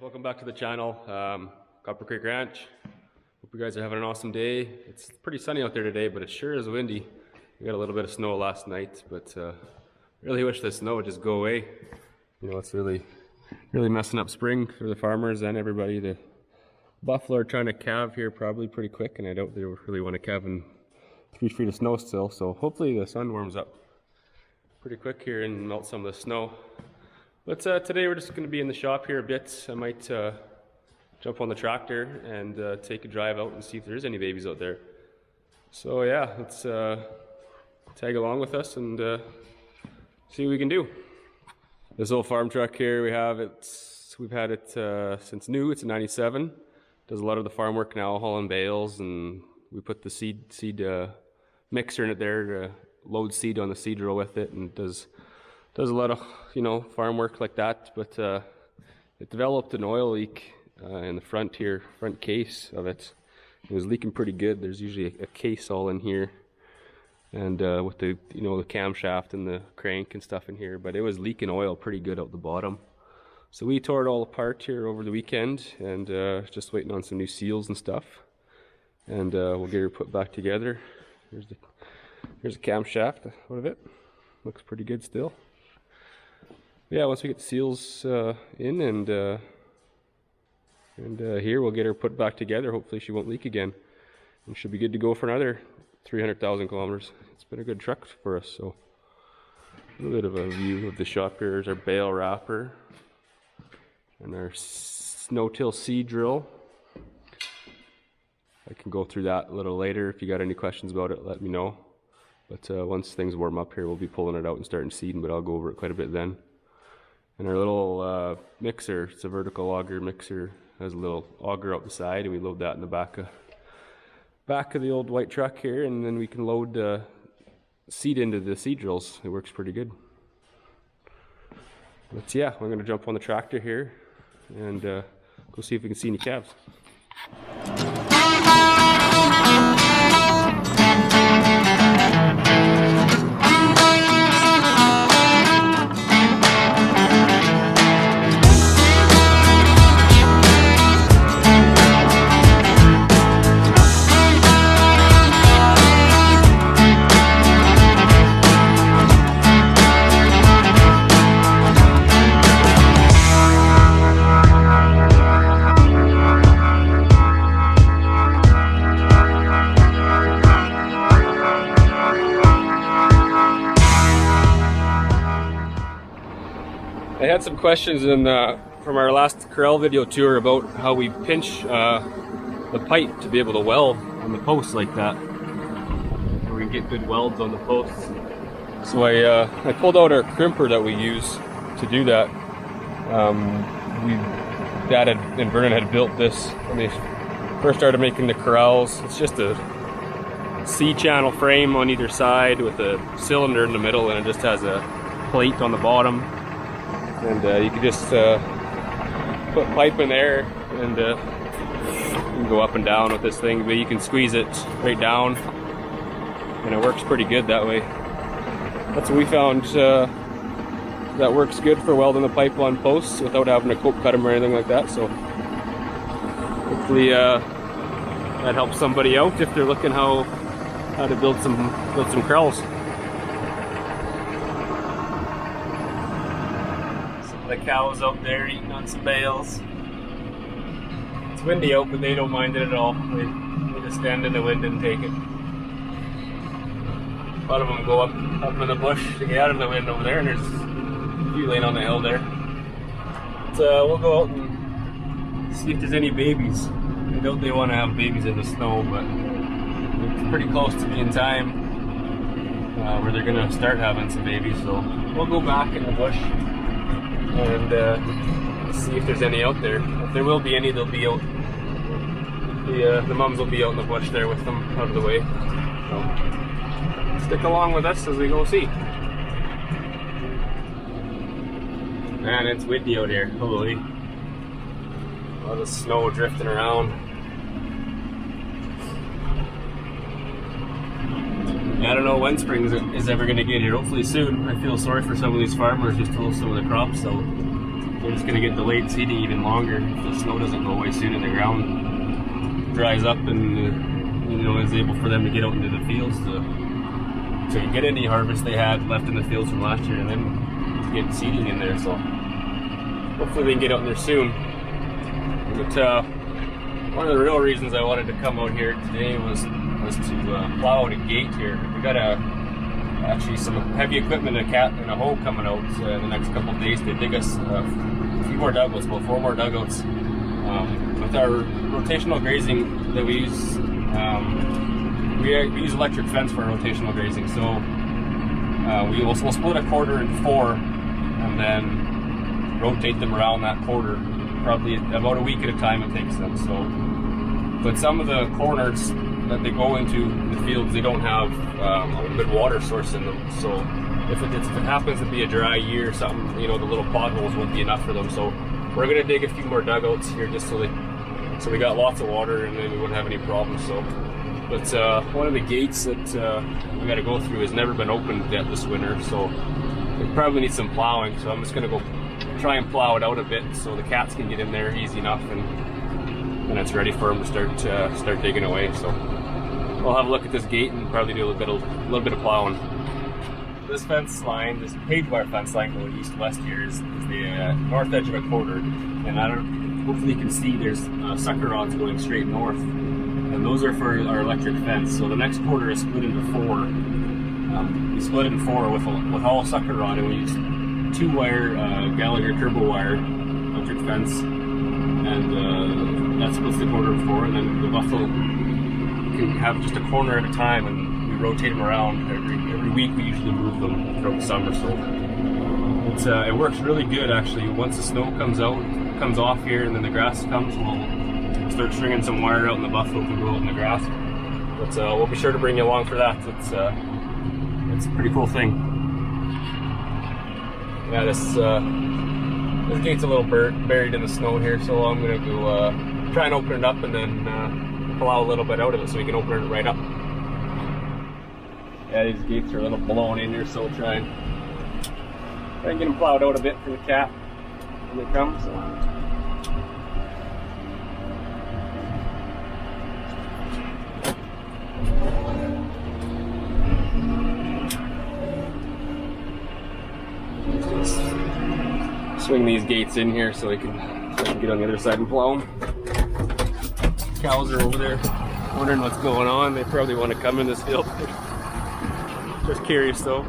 welcome back to the channel. Copper Creek Ranch. Hope you guys are having an awesome day. It's pretty sunny out there today, but it sure is windy. We got a little bit of snow last night, but really wish the snow would just go away. You know, it's really messing up spring for the farmers and everybody. The buffalo are trying to calve here probably pretty quick, and I doubt they really want to calve in 3 feet of snow still. So hopefully the sun warms up pretty quick here and melt some of the snow. But today we're just going to be in the shop here a bit. I might jump on the tractor and take a drive out and see if there's any babies out there. So yeah, let's tag along with us and see what we can do. This old farm truck here, we've had it since new. It's a 97. Does a lot of the farm work now, hauling bales, and we put the seed mixer in it there to load seed on the seed drill with it, and does a lot of, you know, farm work like that. But it developed an oil leak in the front case of it. It was leaking pretty good. There's usually a case all in here, and with the, you know, the camshaft and the crank and stuff in here, but it was leaking oil pretty good out the bottom. So we tore it all apart here over the weekend, and just waiting on some new seals and stuff, and we'll get her put back together. Here's the camshaft out of it. Looks pretty good still. Yeah, once we get the seals in and here, we'll get her put back together. Hopefully she won't leak again, and she'll be good to go for another 300,000 kilometers. It's been a good truck for us. So a little bit of a view of the shop. Here's our bale wrapper and our no-till seed drill. I can go through that a little later. If you got any questions about it, let me know. But once things warm up here, we'll be pulling it out and starting seeding, but I'll go over it quite a bit then. And our little mixer, it's a vertical auger mixer, has a little auger out the side, and we load that in the back of the old white truck here, and then we can load seed into the seed drills. It works pretty good. But yeah, I'm going to jump on the tractor here and go see if we can see any calves. I had some questions from our last corral video tour about how we pinch the pipe to be able to weld on the posts like that. We can get good welds on the posts. So I pulled out our crimper that we use to do that. Dad and Vernon had built this when they first started making the corrals. It's just a C-channel frame on either side with a cylinder in the middle, and it just has a plate on the bottom. And you can just put pipe in there, and you can go up and down with this thing, but you can squeeze it right down, and it works pretty good that way. That's what we found that works good for welding the pipe on posts without having to cope cut them or anything like that. So hopefully that helps somebody out if they're looking how to build some corrals. The cows out there eating on some bales. It's windy out, but they don't mind it at all. They just stand in the wind and take it. A lot of them go up in the bush to get out of the wind over there, and there's a few laying on the hill there. But we'll go out and see if there's any babies. I doubt they want to have babies in the snow, but it's pretty close to being time where they're going to start having some babies. So we'll go back in the bush and see if there's any out there. If there will be any, they'll be out. The mums will be out in the bush there with them out of the way. So stick along with us as we go see. Man, it's windy out here. Holy. A lot of snow drifting around. I don't know when spring is ever going to get here. Hopefully soon. I feel sorry for some of these farmers who still have some of the crops out. So we're just gonna get delayed seeding even longer if the snow doesn't go away soon and the ground dries up and you know, is able for them to get out into the fields to get any harvest they had left in the fields from last year, and then to get seeding in there. So hopefully they can get out in there soon. But one of the real reasons I wanted to come out here today was to plow out a gate here. We got actually some heavy equipment, a cat and a hoe coming out in the next couple of days to dig us a few more dugouts, about 4 more dugouts. With our rotational grazing that we use, we use electric fence for our rotational grazing. So we'll split a quarter in 4 and then rotate them around that quarter. Probably about a week at a time it takes them. So, but some of the corners that they go into the fields, they don't have a good water source in them. So if it happens to be a dry year or something, you know, the little potholes won't be enough for them. So we're gonna dig a few more dugouts here just so we got lots of water and then we wouldn't have any problems. So, but one of the gates that we got to go through has never been opened yet this winter, so it probably needs some plowing. So I'm just gonna go try and plow it out a bit so the cats can get in there easy enough, and it's ready for them to start digging away. So we'll have a look at this gate and probably do a little bit of plowing. This fence line, this page wire fence line going east-west here is the north edge of a quarter, and hopefully you can see there's sucker rods going straight north, and those are for our electric fence. So the next quarter is split into 4. We split it in 4 with all sucker rod, and we use 2-wire Gallagher turbo wire electric fence, and that splits the quarter in 4, and then the buffalo can have just a corner at a time, and we rotate them around every week. We usually move them throughout the summer, so it works really good actually. Once the snow comes off here, and then the grass comes, we'll start stringing some wire out, and the buffalo can go out in the grass. But we'll be sure to bring you along for that. It's a pretty cool thing. Yeah, this gate's a little buried in the snow here, so I'm gonna go try and open it up and then plow a little bit out of it so we can open it right up. Yeah, these gates are a little blown in here, so we'll try and get them plowed out a bit for the cat when they come. So. Swing these gates in here so I can get on the other side and plow them. Cows are over there wondering what's going on. They probably want to come in this field. Just curious though.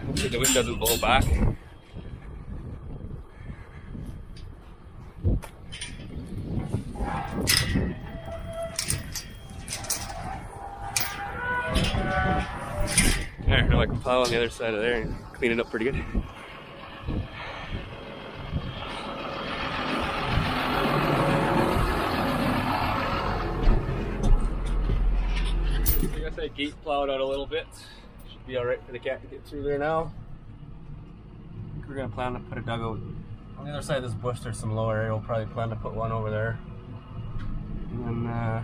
Hopefully the wind doesn't blow back. There, I feel like I can plow on the other side of there and clean it up pretty good. I got that gate plowed out a little bit. Should be alright for the cat to get through there now. I think we're going to plan to put a dugout on the other side of this bush. There's some lower area. We'll probably plan to put one over there. And then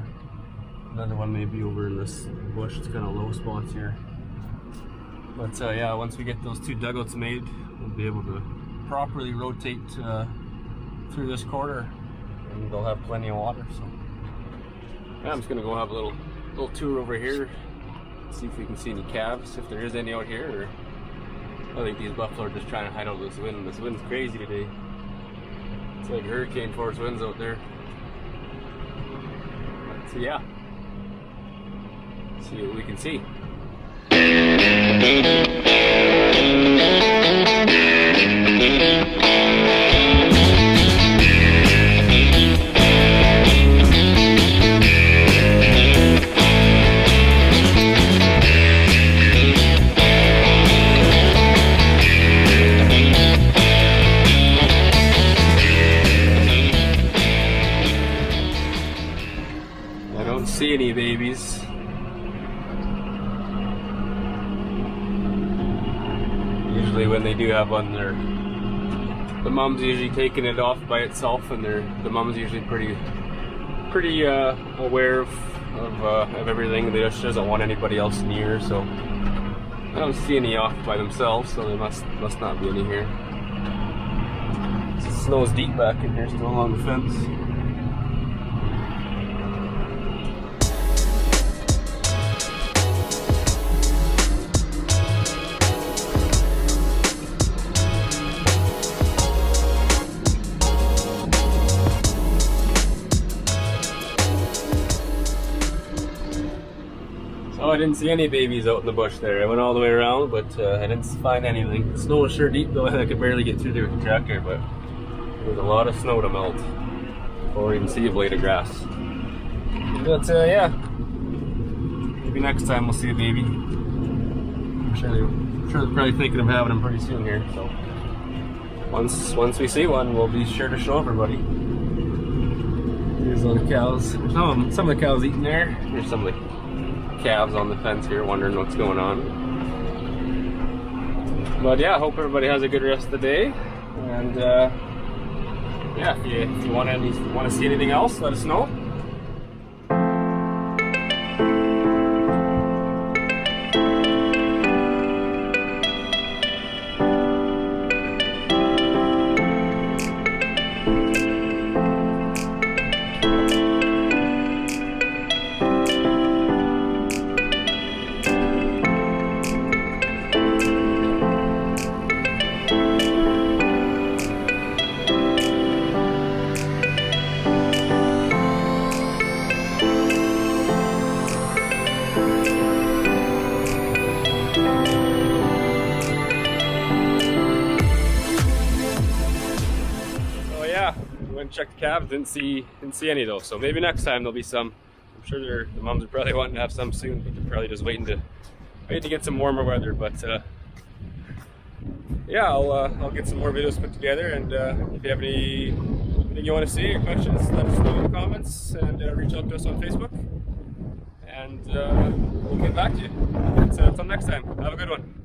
another one maybe over in this bush. It's kind of low spots here. But yeah, once we get those 2 dugouts made, we'll be able to properly rotate through this quarter, and they'll have plenty of water. So yeah, I'm just gonna go have a little tour over here, see if we can see any calves, if there is any out here. Or I think these buffalo are just trying to hide out this wind. This wind's crazy today. It's like hurricane force winds out there. So yeah, see what we can see. I don't see any babies. usually when they do have one, the mom's usually taking it off by itself, and the mom's usually pretty aware of everything. They just doesn't want anybody else near, so I don't see any off by themselves, so there must not be any here. The snow's deep back in here, still along the fence. Oh, I didn't see any babies out in the bush there. I went all the way around, but I didn't find anything. The snow was sure deep though, I could barely get through there with the tractor, but there's a lot of snow to melt before we even see a blade of grass. But yeah, maybe next time we'll see a baby. I'm sure they're probably thinking of having them pretty soon here. So once we see one, we'll be sure to show everybody. Here's all the cows. There's some of the cows eating there. Here's some of the calves on the fence here, wondering what's going on. But yeah, I hope everybody has a good rest of the day. And yeah, if you want to see anything else, let us know. Went and checked the calves, didn't see any though. So maybe next time there'll be some. I'm sure the moms are probably wanting to have some soon, but they're probably just waiting to get some warmer weather. But yeah, I'll get some more videos put together, and if you have anything you want to see or questions, let us know in the comments, and reach out to us on Facebook, and we'll get back to you. Until next time, have a good one.